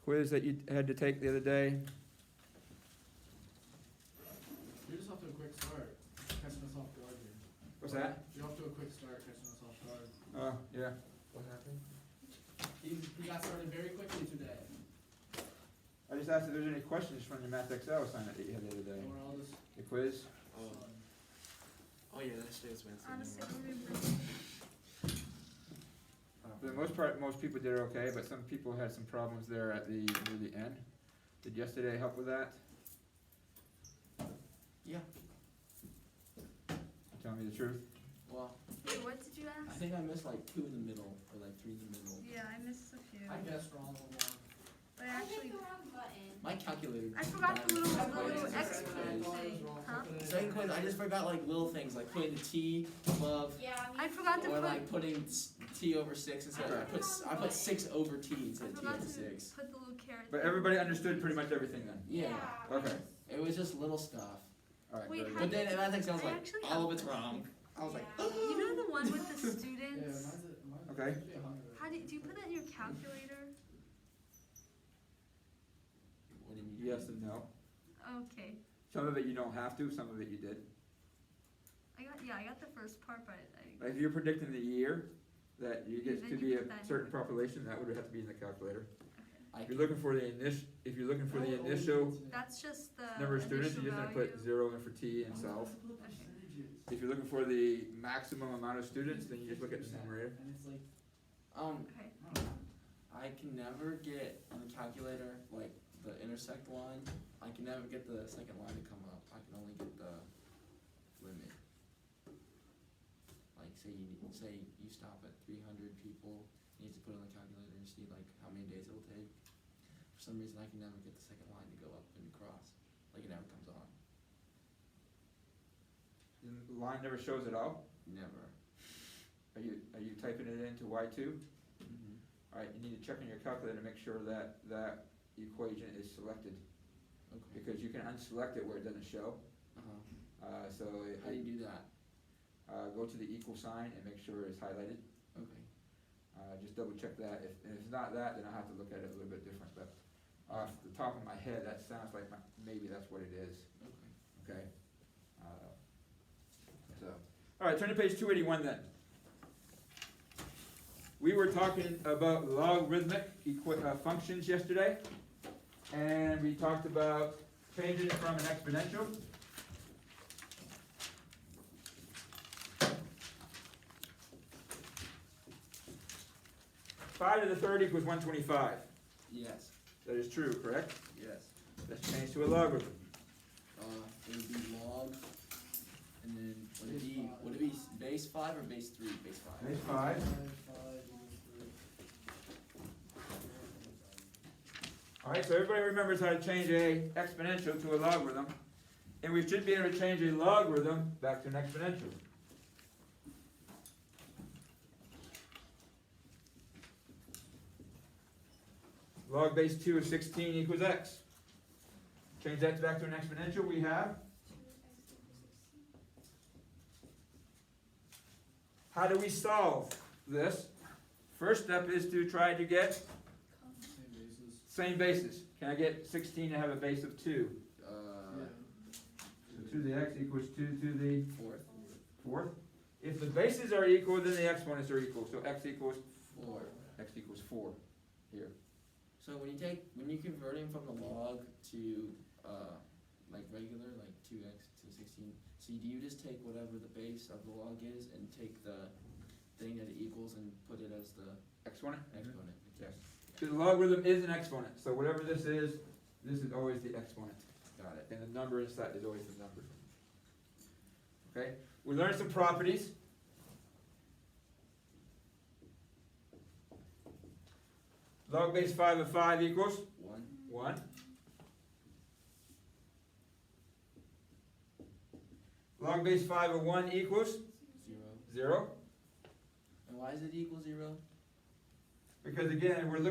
quiz that you had to take the other day? You're just off to a quick start, catching us off guard here. What's that? You're off to a quick start, catching us off guard. Oh, yeah. What happened? He got started very quickly today. I just asked if there's any questions from the Math Excel assignment that you had the other day. And we're all just, The quiz? Oh yeah, that shit was Wednesday. Honestly, I don't remember. For the most part, most people did okay, but some people had some problems there at near the end. Did yesterday help with that? Yeah. Tell me the truth. Well, Wait, what did you I ask? think I missed like 2 in the middle or like 3 in the middle. Yeah, I missed a few. I guessed wrong on one. But I I actually, hit the wrong button. My calculator. I forgot the little Quiz. X Second thing. Huh? Second quiz, I just forgot like little things like putting the T above Yeah, I forgot to or put. like putting T over 6 instead. I put 6 over T I instead of T forgot over to 6. put the little carrot. But thing. everybody understood pretty much everything then? Yeah. Okay. It was just little stuff. Alright, Wait, very how good. But then did- I think I was I like, actually all of have it's this. wrong. I was like, You know the one with the Yeah, students? mine's Okay. usually 100. How do you put that in your calculator? what do you mean? Yes and no. Okay. Some of it you don't have to, some of it you did. I got the first part, but Like if you're predicting the year that you get Then to you be a put that in. certain population, that would have to be in the calculator. I If you're looking for the if you're looking for the initial that's just the number of students, initial you're just gonna value. put 0 in for T and self. Okay. If you're looking for the maximum amount of students, then you just look at the numerator. And it's like, Okay. I can never get on the calculator like the intersect line. I can never get the second line to come up. I can only get the limit. Like say you stop at 300 people, you need to put it on the calculator and see like how many days it'll take. For some reason, I can never get the second line to go up and across. Like it never comes on. The line never shows at all. Never. Are you typing it into Y2? Mm-hmm. Alright, you need to check on your calculator to make sure that that equation is selected, Okay. because you can unselect it where it doesn't show. So How do you do that? go to the equal sign and make sure it's highlighted. Okay. Just double check that. If it's not that, then I'll have to look at it a little bit different, but off the top of my head, that sounds like maybe that's what it is, Okay. okay? Alright, turn to page 281 then. We were talking about logarithmic functions yesterday, and we talked about changing it from an exponential. Five to the third equals 125. Yes. That is true, correct? Yes. Let's change to a logarithm. It would be log, and then would it be base 5 or base 3? Base 5. Base 5. 5 Alright, so everybody remembers how to change a exponential to a logarithm. And we should be able to change a logarithm back to an exponential. Log base 2 of 16 equals x. Change that back to an exponential, we have. How do we solve this? First step is to try to get Same basis. same basis. Can I get 16 to have a base of 2? Yeah. So 2 to the x equals 2 to the Fourth. fourth. If the bases are equal, then the exponents are equal. So x equals 4. x equals 4 here. So when you convert him from the log to like regular, like 2x to 16, so do you just take whatever the base of the log is and take the thing that it equals and put it as the Exponent? exponent? Yes. Because the logarithm is an exponent. So whatever this is always the exponent. Got it. And the number inside is always the number. Okay? We learned some properties. Log base 5 of 5 equals 1. 1. Log base 5 of 1 equals 0. 0. And why is it equal 0? Because again, when we're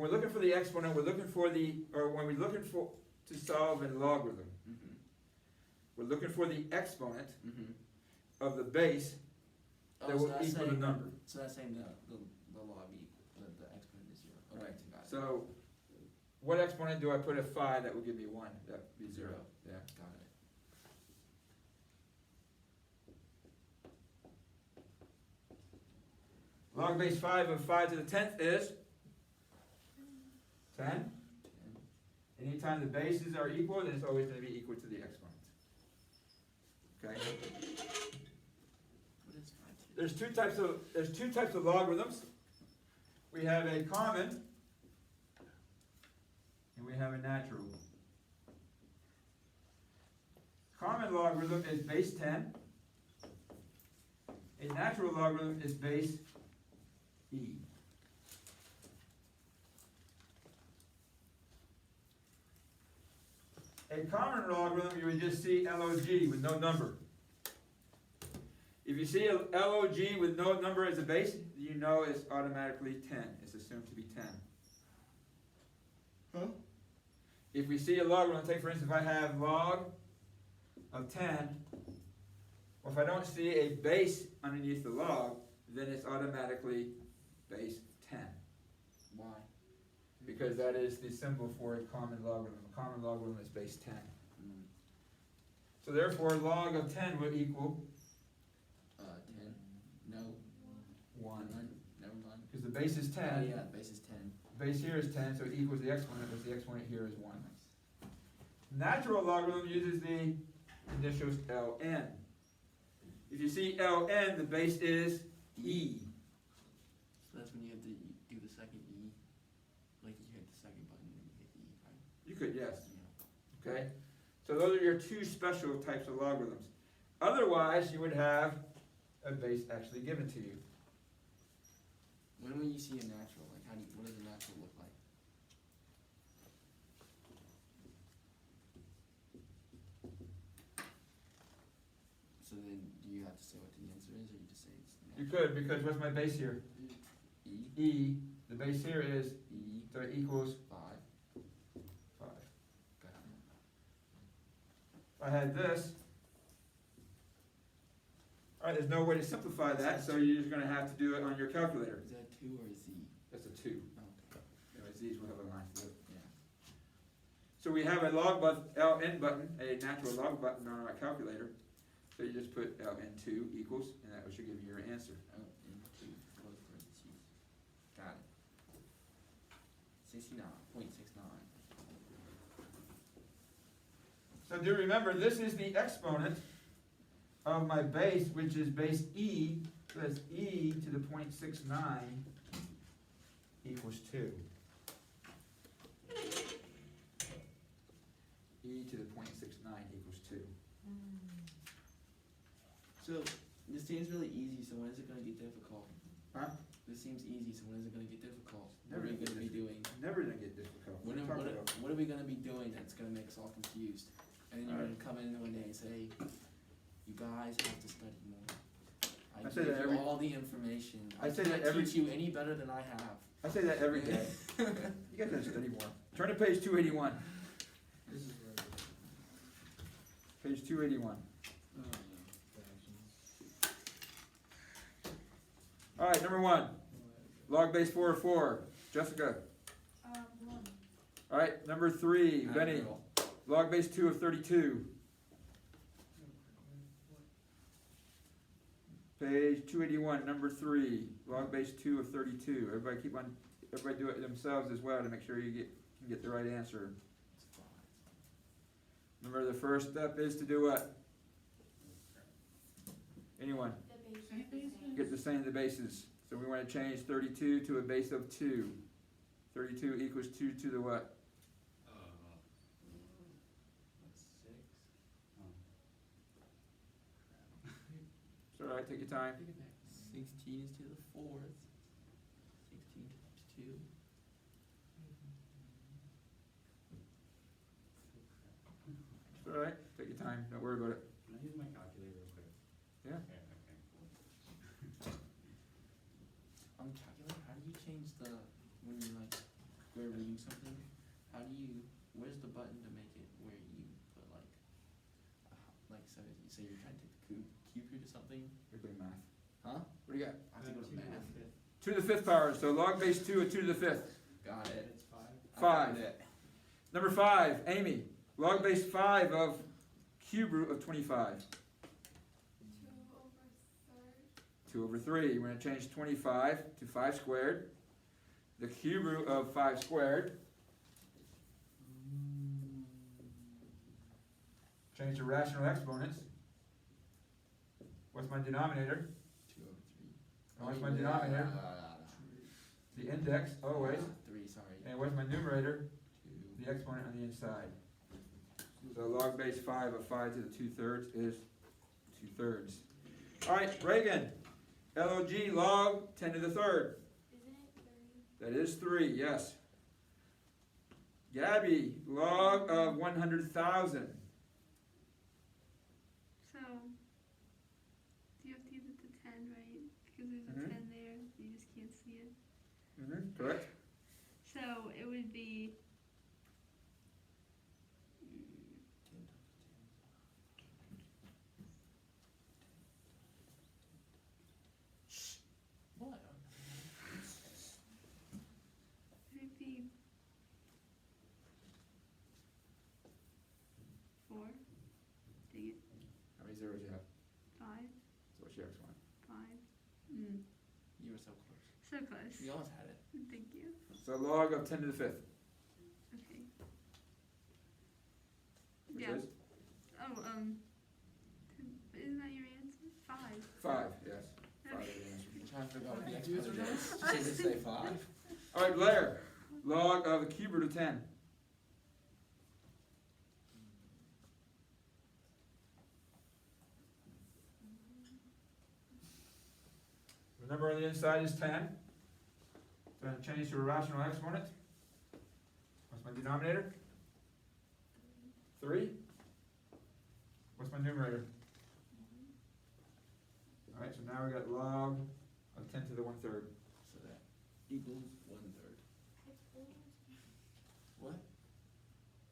looking for the exponent, when we're looking for to solve a logarithm, Mm-hmm. we're looking for the exponent Mm-hmm. of the base that will equal the number. So that's saying the log equal, the exponent is 0. Okay, Right. got it. So what exponent do I put at 5 that will give me 1? That would be 0. Yeah. Got it. Log base 5 of 5 to the 10th is 10. 10. Anytime the bases are equal, then it's always going to be equal to the exponent. Okay. What is 5 to? There's two types of logarithms. We have a common and we have a natural. Common logarithm is base 10. A natural logarithm is base e. A common logarithm, you would just see log with no number. If you see a log with no number as a base, you know it's automatically 10. It's assumed to be 10. Huh? If we see a logarithm, take for instance, if I have log of 10, or if I don't see a base underneath the log, then it's automatically base 10. Why? Because that is the symbol for a common logarithm. A common logarithm is base 10. Mm. So therefore, log of 10 will equal 10. No. 1. None. Never mind. Because the base is 10. Oh, yeah, base is 10. Base here is 10, so it equals the exponent, which the exponent here is 1. Natural logarithm uses the initials ln. If you see ln, the base is e. So that's when you have to do the second E. Like you hit the second button and you hit E, right? You could, yes. Yeah. Okay? So those are your two special types of logarithms. Otherwise, you would have a base actually given to you. When will you see a natural? Like what does a natural look like? So then do you have to say what the answer is, or you just say it's You natural? could, because what's my base here? E. E. The base here is, E. so it equals 5. 5. Got it. If I had this, alright, there's no way to simplify that, so you're just going to have to do it on your calculator. Is that 2 or a Z? That's a 2. Okay. These will have a line through it. Yeah. So we have a ln button, a natural log button on our calculator. So you just put ln2 equals, and that should give you your answer. Oh, and 2. Close parentheses. Got it. 69.69. So do remember, this is the exponent of my base, which is base e. So that's e to the 0.69 equals 2. E to the 0.69 equals 2. So this seems really easy. So when is it going to get difficult? Huh? This seems easy. So when is it going to get difficult? Never What are we gonna going to be get doing? Never gonna get difficult. What are we going to be doing that's going to make us all confused? And then you're going to come in one day and say, "You guys have to study more. I say give that you every- all the information. I say can't that every- teach you any better than I have." I say that every day. You guys gotta study more. Turn to page 281. This is where Page 281. Alright, number 1. Log base 4 of 4. Jessica. 1. Alright, number 3. Benny. Girl. Log base 2 of 32. Page 281, number 3. Log base 2 of 32. Everybody do it themselves as well to make sure you can get the right answer. Remember, the first step is to do what? Anyone? Get the same of the bases. So we want to change 32 to a base of 2. 32 equals 2 to the what? It's alright, take your time. 16 is to the 4th. 16 times 2. It's alright, take your time, don't worry about it. Can I use my calculator real quick? Yeah. Okay, cool. Calculator, how do you change when you're like, we're reading something, where's the button to make it where you put so you say you're trying to take the cube root or something? You're doing math. Huh? What do you got? I have to go to math. 2 to the 5th power, so log base 2 of 2 to the 5th. Got it. It's 5. I Five. got it. Number 5, Amy. Log base 5 of cube root of 25. 2 over 3. We're going to change 25 to 5 squared. The cube root of 5 squared. Change to rational exponents. What's my denominator? 2 over 3. And what's my denominator? The index, always. 3, sorry. And what's my numerator? 2. The exponent on the inside. So log base 5 of 5 to the 2/3 is 2/3. All right, Reagan. LOG log 10 to the 3rd. Isn't it 3? That is 3, yes. Gabby, log of 100,000. So, you have to use it to 10, right? Because there's a Mhm. 10 there, you just can't see it. Correct? So, it would be, What? it would be 4. Dang it. How many zeros you have? 5. So what's your exponent? 5. You were so close. So close. You almost had it. Thank you. So log of 10 to the 5th. Okay. Which Yeah. is? Oh, isn't that your answer? 5. 5, yes. 5 Okay. is the answer. I'm trying to figure out what the Confused exponent right is. Does it say 5? All right, Blair. Log of the cube root of 10. Remember on the inside is 10. Then change to a rational exponent. What's my denominator? 3. What's my numerator? All right, so now we got log of 10 to the 1/3. So that equals 1/3. What?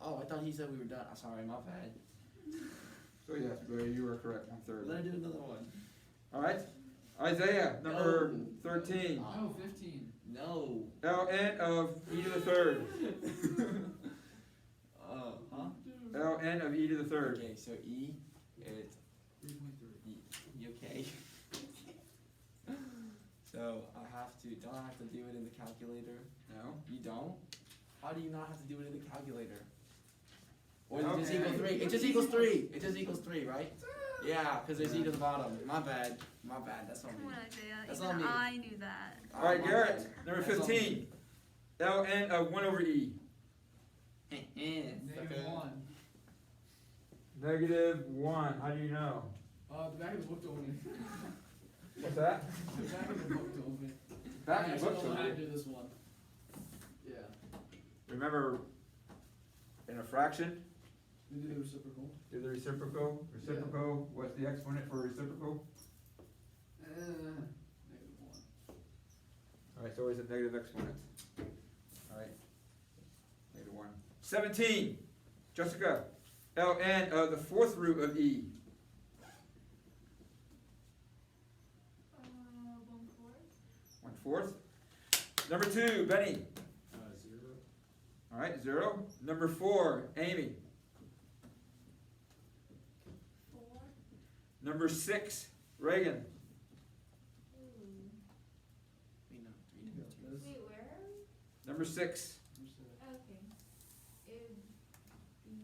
Oh, I thought he said we were done. Sorry, my bad. So yes, Blair, you are correct, 1/3. Let her do another one. All right, Isaiah, number No. 13. No, 15. No. Ln of e to the 3rd. Huh? Ln of e to the 3rd. Okay, so E is 3.3. you okay? So don't I have to do it in the calculator? No. You don't? How do you not have to do it in the calculator? Or does it just Okay. equal 3? It just equals 3. It just equals 3, right? Yeah, because there's E to the bottom. My bad. My bad. That's on Come me. on, Isaiah. That's Even on me. I knew that. All right, my Garrett, bad. number That's on 15. Ln of 1 over e. me. -1. -1. How do you know? The back of the book told me. What's that? The back of the book told me. Back I in the actually book. don't know how to So do this one. Yeah. remember, in a fraction, We did the reciprocal. do the reciprocal. Reciprocal. What's the exponent for reciprocal? -1. All right, it's always a negative exponent. All right, -1. 17. Jessica, Ln of the 4th root of e. 1/4. 1/4. Number 2, Benny. 0. All right, 0. Number 4, Amy. 4. Number 6, Reagan. Ooh. Wait, no. 3 times 2. Wait, where are we? Number 6. Okay. It would be.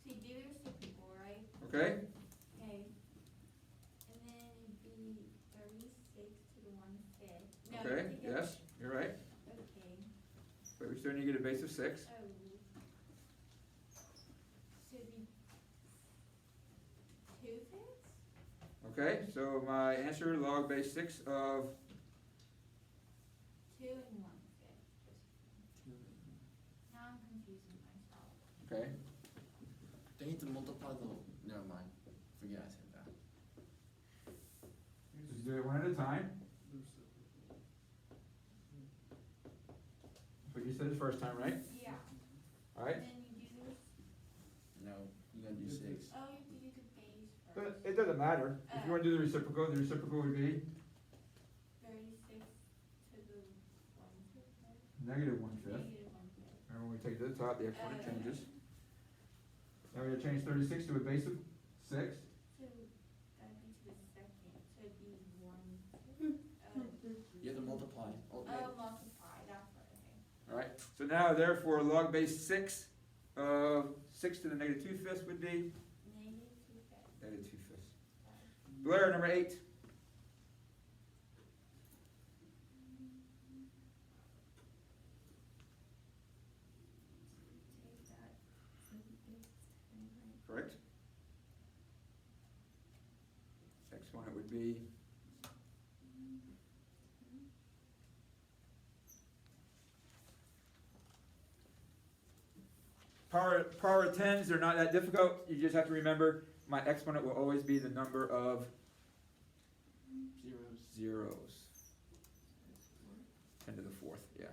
So you do the reciprocal, right? Okay. Okay. And then it'd be 36 to the 1/5. No, Okay. I think Yes, you're right. Okay. But we still need to get a base of 6. Oh. So it'd be 2/5? Okay. So my answer, log base 6 of. 2 and 1/5. Now I'm confusing myself. Okay. They need to multiply the. Never mind. Forget I said that. Just do it one at a time. The reciprocal. That's what you said the first time, right? Yeah. All right. And then you do this. No, you gotta do 6. Oh, you have to do the base But first. it doesn't matter. If you want to do the reciprocal would be 36 to the 1/5. -1/5. -1/5. Remember when we take it to the top, the exponent changes. Now we're gonna change 36 to a base of 6. So that'd be to the second, so it'd be 1, 2, You have to multiply. multiply, that's what, okay. Alright, so now therefore log base 6 of 6 to the negative 2/5 would be Negative 2/5. negative 2/5. Blair, number 8. Take that, so the base is 10, right? Correct? Exponent would be power 10s, they're not that difficult. You just have to remember my exponent will always be the number of zeros. 10 to the 4th, yeah.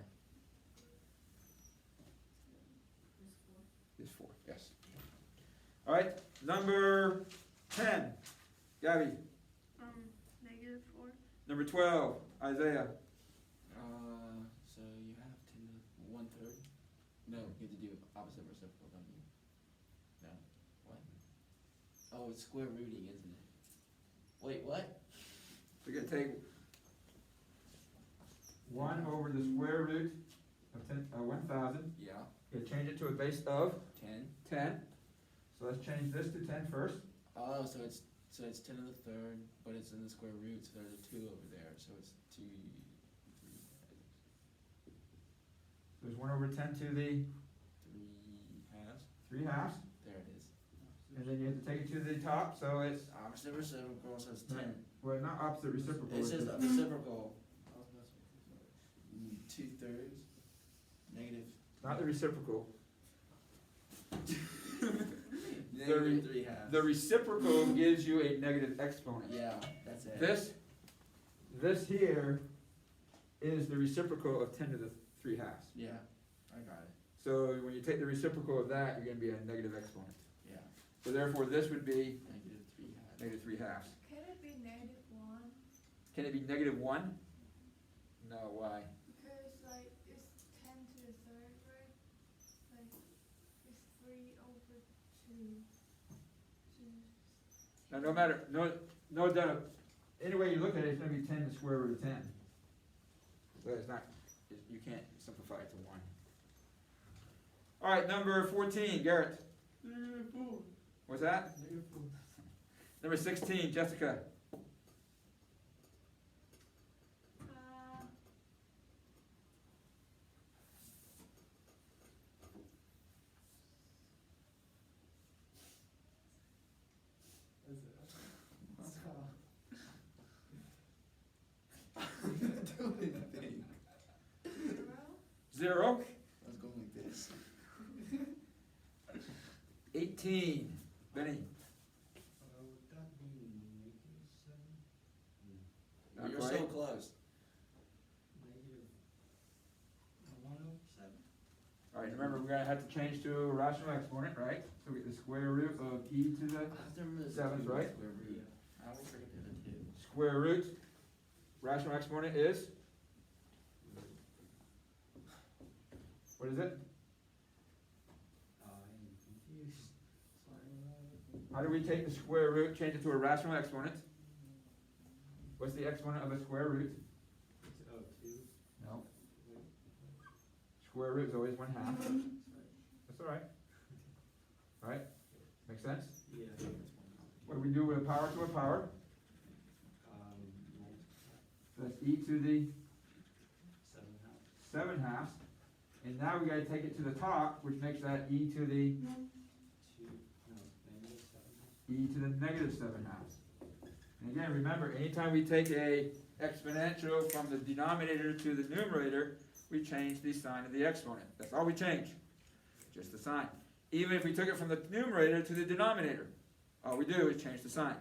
Is 4, yes. Alright, number 10, Gabby. -4. Number 12, Isaiah. So you have 10 to the 1/3. No, you have to do opposite reciprocal, don't you? No. What? Oh, it's square rooting, isn't it? Wait, what? We're going to take 1 over the square root of 1,000. Yeah. Going to change it to a base of 10. 10. So let's change this to 10 first. Oh, so it's 10 to the 3rd, but it's in the square root, so there's a 2 over there, so it's 2, 3. There's 1 over 10 to the 3 halves. 3 halves. There it is. And then you have to take it to the top, so it's, Opposite reciprocal says 10. well, not opposite reciprocal. It says it's the just- reciprocal. 2/3. Negative. not the reciprocal. Negative 3 halves. The reciprocal gives you a negative exponent. Yeah, that's it. This here is the reciprocal of 10 to the 3 halves. Yeah, I got it. So when you take the reciprocal of that, you're going to be a negative exponent. Yeah, So therefore this would be negative 3 halves. negative 3 halves. Can it be -1? Can it be negative 1? No, why? Because like it's 10 to the 3rd, right? Like it's 3 over 2. Now no matter, no doubt, any way you look at it, it's going to be 10 to the square root of 10. So it's not, you can't simplify it to 1. Alright, number 14, Garrett. -4. What's that? -4. Number 16, Jessica. Doing 0. I was going like this. 18, Benny. Would that be -7? Not You're quite. so close. -1/7? Alright, remember we're going to have to change to a rational exponent, right? So we get the square root of e to the I have to remember the Seven's 2 right. Square root. I always forget the other 2. square root. Rational exponent is? What is it? I'm confused. Sorry. How do we take the square root, change it to a rational exponent? What's the exponent of a square root? It's 2. No. Square root is always 1/2. That's alright. Alright? Make sense? Yeah. What do we do with a power to a power? So that's e to the 7 halves. 7/2. And now we gotta take it to the top, which makes that e to the 2. No, -7 halves. e to the negative 7/2. And again, remember, anytime we take a exponential from the denominator to the numerator, we change the sign of the exponent. That's all we change, just the sign. Even if we took it from the numerator to the denominator, all we do is change the sign.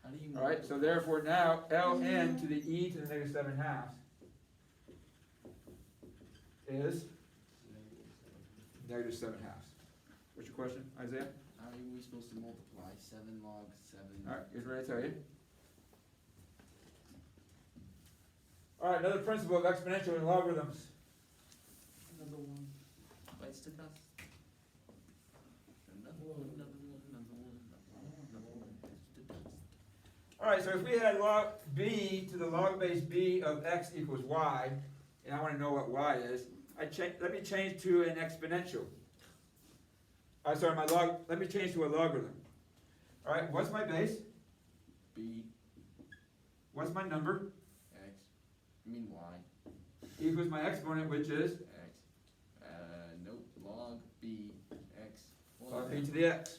How do you Alright, so therefore now ln to the e to the negative 7/2 is negative 7/2. What's your question, Isaiah? How are we supposed to multiply 7 log 7? Alright, here's what I tell you. Alright, another principle of exponential and logarithms. Another one. But bites to dust. Another one bites to dust. Alright, so if we had log b to the log base b of x equals y, and I want to know what y is, let me change to an exponential. Let me change to a logarithm. Alright, what's my base? B, What's my number? X, I mean Y, Equals my exponent, which is X, nope, log B, X. log b to the x.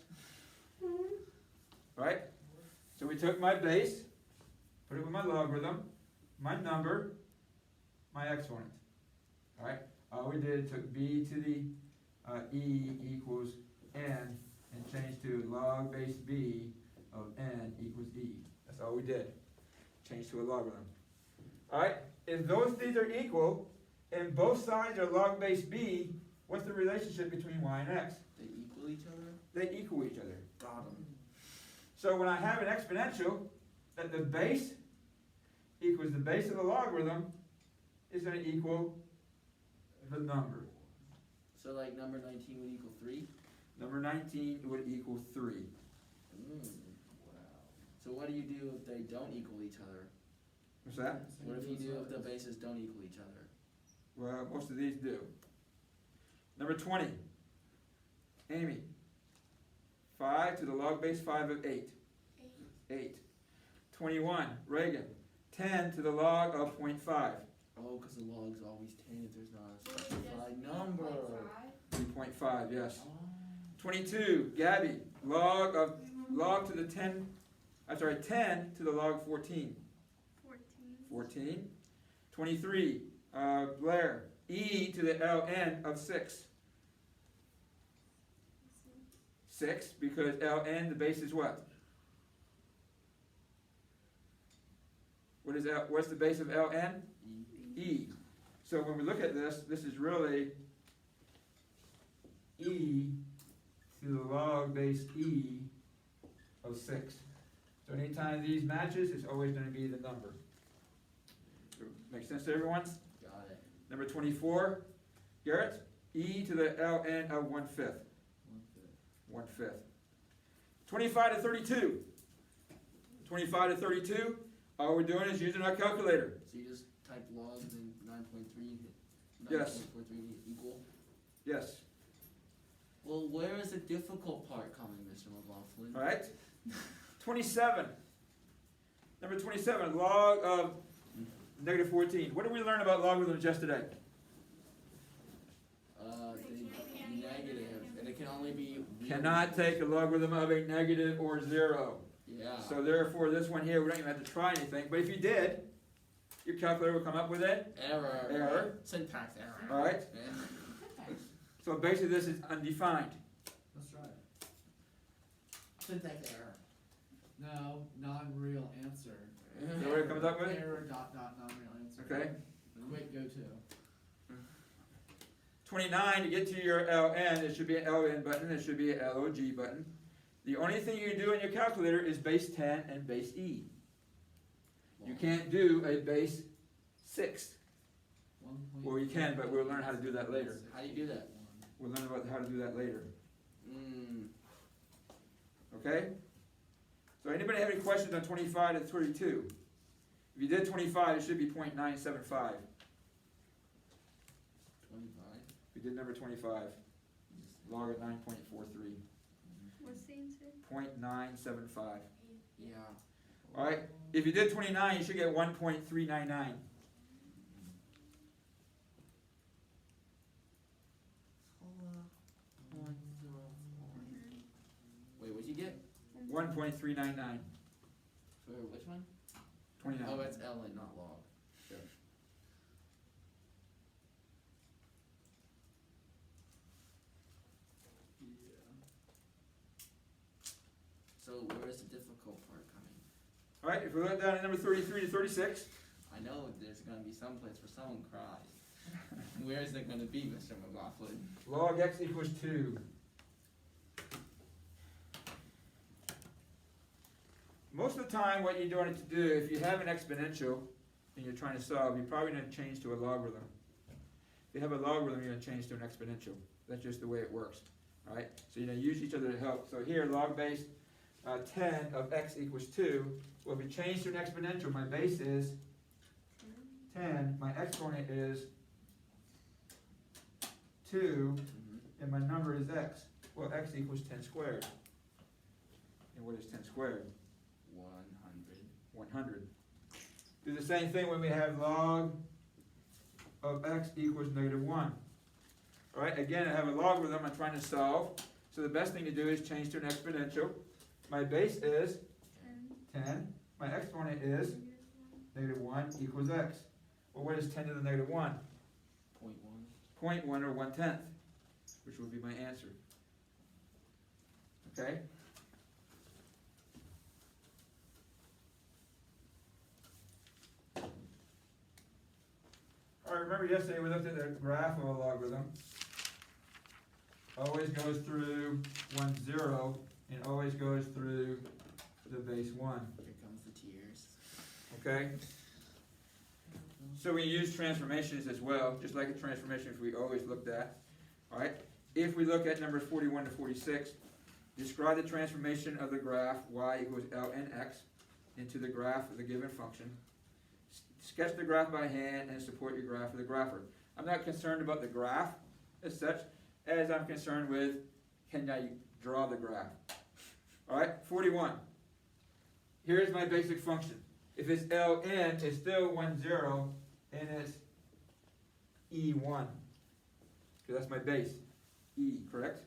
Right? So we took my base, put it with my logarithm, my number, my exponent. Alright? All we did, took b to the e equals n, and changed to log base b of n equals e. That's all we did. Change to a logarithm. Alright? If these are equal, and both sides are log base b, what's the relationship between y and x? They equal each other? They equal each other. Got 'em. So when I have an exponential, that the base equals the base of the logarithm is going to equal the number. So like number 19 would equal 3? Number 19 would equal 3. Wow. So what do you do if they don't equal each other? What's that? What if you do if the bases don't equal each other? Well, most of these do. Number 20. Amy. 5 to the log base 5 of 8. 8. 21. Reagan. 10 to the log of 0.5. Oh, because the log's always 10 if there's not a So it specified just number. 3.5, yes. Oh. 22. Gabby. 10 to the log 14. 14. 23. Blair. E to the ln of 6. 6, because ln, the base is what? What's the base of ln? E. So when we look at this, this is really e to the log base e of 6. So anytime these matches, it's always going to be the number. Make sense to everyone? Got it. Number 24, Garrett, e to the ln of 1/5. 1/5. 25 to 32. 25 to 32, all we're doing is using our calculator. So you just type log and then 9.3, Yes. 9.43 equal? Yes. Well, where is the difficult part coming, Mr. McLaughlin? All right. 27. Number 27, log of negative 14. What did we learn about logarithms yesterday? Negative, and it can only be real Cannot take a logarithm of a negative or 0. Yeah. So therefore, this one here, we don't even have to try anything. But if you did, your calculator will come up with it. Error. Error. Syntax error. All right. Yeah. So basically, this is undefined. Let's try it. Syntax error. No, non-real answer. Is that what it comes up with? Error dot non-real answer. Okay. Quick go to. 29, to get to your ln, it should be an ln button, it should be an log button. The only thing you can do in your calculator is base 10 and base e. You can't do a base 6. Well, you can, but we'll learn how to do that later. How do you do that? We'll learn about how to do that later. Mm. Okay? So anybody have any questions on 25 to 32? If you did 25, it should be 0.975. 25. If you did number 25, log at 9.43. What's the answer? 0.975. Yeah. Alright? If you did 29, you should get 1.399. Wait, what'd you get? 1.399. For which one? 29. Oh, it's ln, not log. So where is the difficult part coming? Alright, if we look down at number 33 to 36, I know there's going to be some place where someone cries. Where is it going to be, Mr. McLaughlin? log x equals 2. Most of the time, what you're doing it to do, if you have an exponential and you're trying to solve, you're probably going to change to a logarithm. If you have a logarithm, you're gonna change to an exponential. That's just the way it works, alright? So you're gonna use each other to help. So here, log base 10 of x equals 2. Well, if we change to an exponential, my base is 10, my exponent is 2, and my number is x. Well, x equals 10 squared. And what is 10 squared? 100. 100. Do the same thing when we have log of x equals -1. Alright, again, I have a logarithm I'm trying to solve. So the best thing to do is change to an exponential. My base is 10. My exponent is -1 equals x. Well, what is 10 to the -1? 0.1. 0.1 or 1/10, which would be my answer. Okay? Alright, remember yesterday we looked at the graph of a logarithm. Always goes through 1, 0, and always goes through the base 1. Here comes the tears. Okay? So we use transformations as well, just like the transformations we always looked at. Alright? If we look at numbers 41 to 46, describe the transformation of the graph y equals ln x into the graph of the given function. Sketch the graph by hand and support your graph with a grapher. I'm not concerned about the graph as such, as I'm concerned with, can I draw the graph? Alright, 41. Here's my basic function. If it's ln, it's still 1, 0, and it's e1. Because that's my base. E, correct?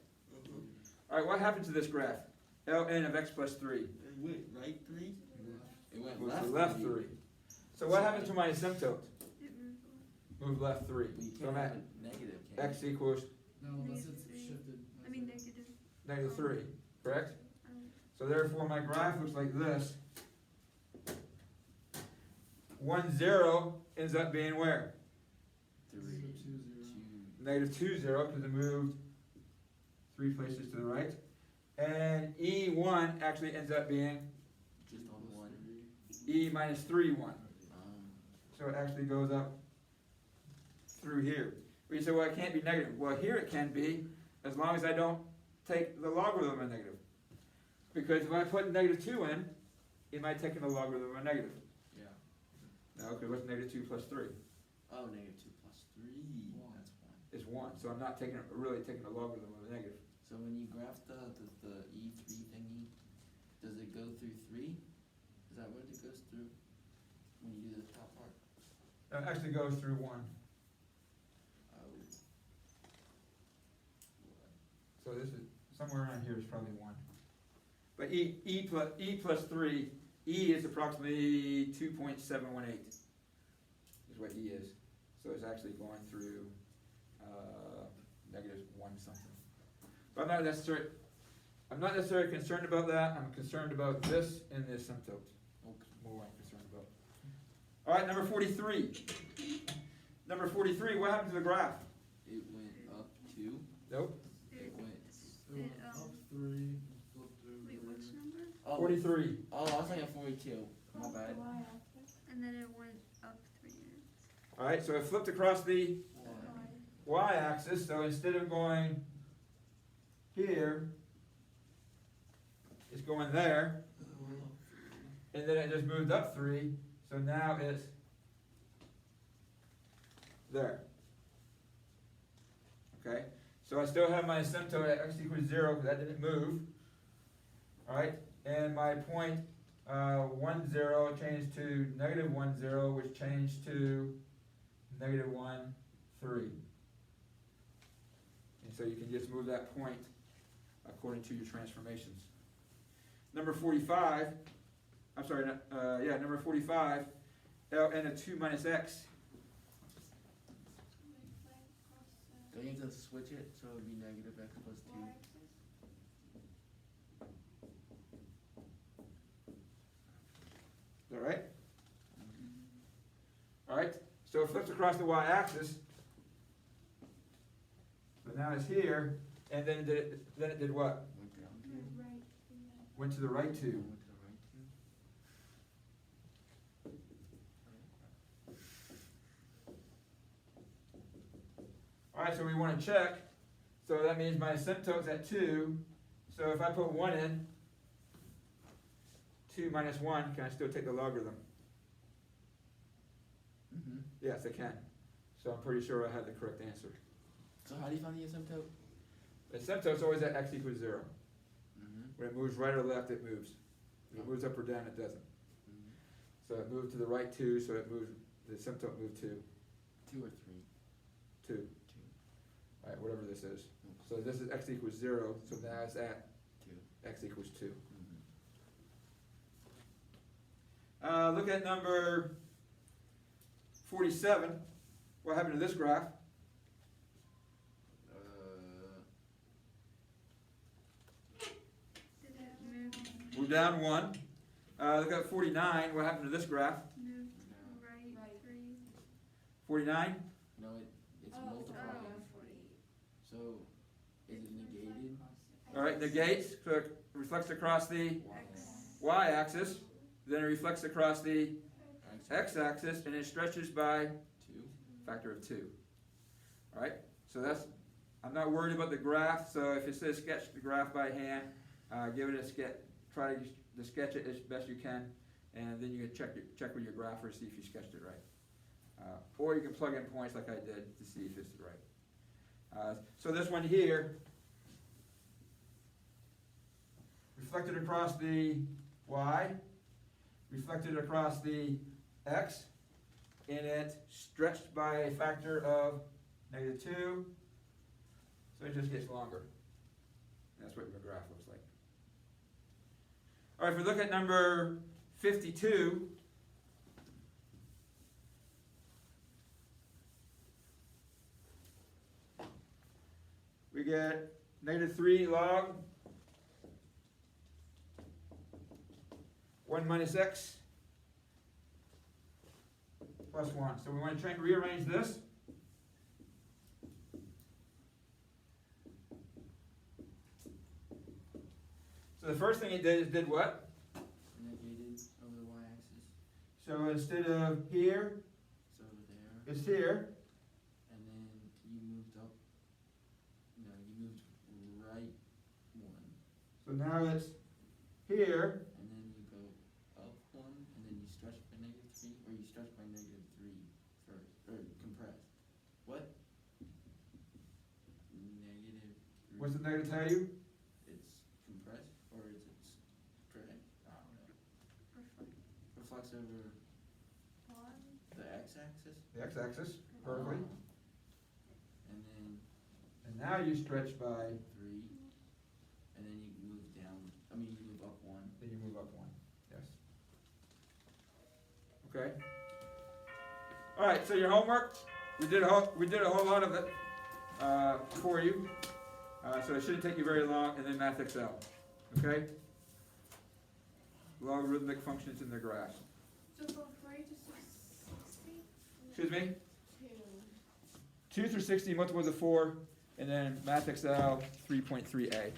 Alright, what happened to this graph? ln of x plus 3. It went right 3? It went Moves left, to left 3. So what happened to my asymptote? It moved. Move left 3. Well, you So can't I'm have at a negative, can x equals No, unless Negative it's three. shifted. I mean negative. -3, correct? Um, So therefore my graph looks like this. 1, 0 ends up being where? 3. 2, 0. -2, 0, because it moved 3 places to the right. And E1 actually ends up being Just on 1. E minus 3, 1. Um, So it actually goes up through here. We say, well, it can't be negative. Well, here it can be, as long as I don't take the logarithm of negative. Because if I put -2 in, it might take in the logarithm of negative. yeah. No, because what's -2 plus 3? Oh, -2 plus 3. One. That's 1. Is 1. So I'm not really taking the logarithm of a negative. So when you graph the E3 thingy, does it go through 3? Is that what it goes through when you do the top part? It actually goes through 1. Oh. So this is, somewhere around here is probably 1. But E plus 3, E is approximately 2.718 is what E is. So it's actually going through -1 something. But I'm not necessarily concerned about that. I'm concerned about this and this asymptote. More I'm concerned about. Alright, number 43. Number 43, what happened to the graph? It went up 2. Nope. It went. It went It, up um, 3, flipped over. Wait, which number? Oh, 43. oh, I was thinking 42. My bad. And then it went up 3. Alright, so it flipped across the y-axis, so instead of going here, it's going there, and then it just moved up 3, so now it's there. Okay, so I still have my asymptote at x equals 0, because that didn't move. Alright, and my point 1, 0 changed to -1, 0, which changed to -1, 3. And so you can just move that point according to your transformations. Number 45, I'm sorry, number 45, ln of 2 minus x. Don't you have to switch it so it would be -x plus 2? Is that right? Alright, so it flips across the y-axis. So now it's here, and then it did what? Went down 2. Went to the right 2. Went to the right 2. Alright, so we want to check. So that means my asymptote's at 2. So if I put 1 in, 2 minus 1, can I still take the logarithm? Mm-hmm. Yes, I can. So I'm pretty sure I have the correct answer. So how do you find the asymptote? The asymptote's always at x equals 0. Mm-hmm. When it moves right or left, it moves. When it moves up or down, it doesn't. Mm-hmm. So it moved to the right 2, so it moved, the asymptote moved 2. 2 or 3? 2. 2. Alright, whatever this is. So this is x equals 0, so now it's at 2. x equals 2. Mm-hmm. Look at number 47. What happened to this graph? Did it move? We're down 1. Look at 49. What happened to this graph? Move Right. right 3. 49? No, it's Oh, multiplied. oh. So, is it negated? Alright, negates, so it reflects across the y-axis, then it reflects across the x-axis, and it stretches by 2. factor of 2. Alright, so that's, I'm not worried about the graph, so if it says sketch the graph by hand, give it a sketch, try to sketch it as best you can, and then you can check with your grapher, see if you sketched it right. Or you can plug in points like I did to see if it's right. So this one here, reflected across the y, reflected across the x, and it stretched by a factor of -2, so it just gets longer. That's what your graph looks like. All right, if we look at number 52, we get -3 log 1 minus x plus 1. So we want to try and rearrange this. So the first thing it did is did what? Negated over the y-axis. So instead of here, It's over there. it's here. And then you moved up. No, you moved right 1. So now it's here. And then you go up 1, and then you stretch by -3, or you stretch by -3 first, or compress. What? -3. What's the negative tell you? It's compressed, or is it stretched? I don't know. Reflects over the x-axis. The x-axis, perfectly. And then And now you stretch by, 3, and then you move down. I mean, you move up 1. then you move up 1. Yes. Okay. All right. So your homework, we did a whole lot of it for you. So it shouldn't take you very long. And then Math Excel. Okay. Logarithmic functions in the graph. So from 3 to 60? Excuse me. 2. 2 through 60 multiples of 4, and then Math Excel 3.3a.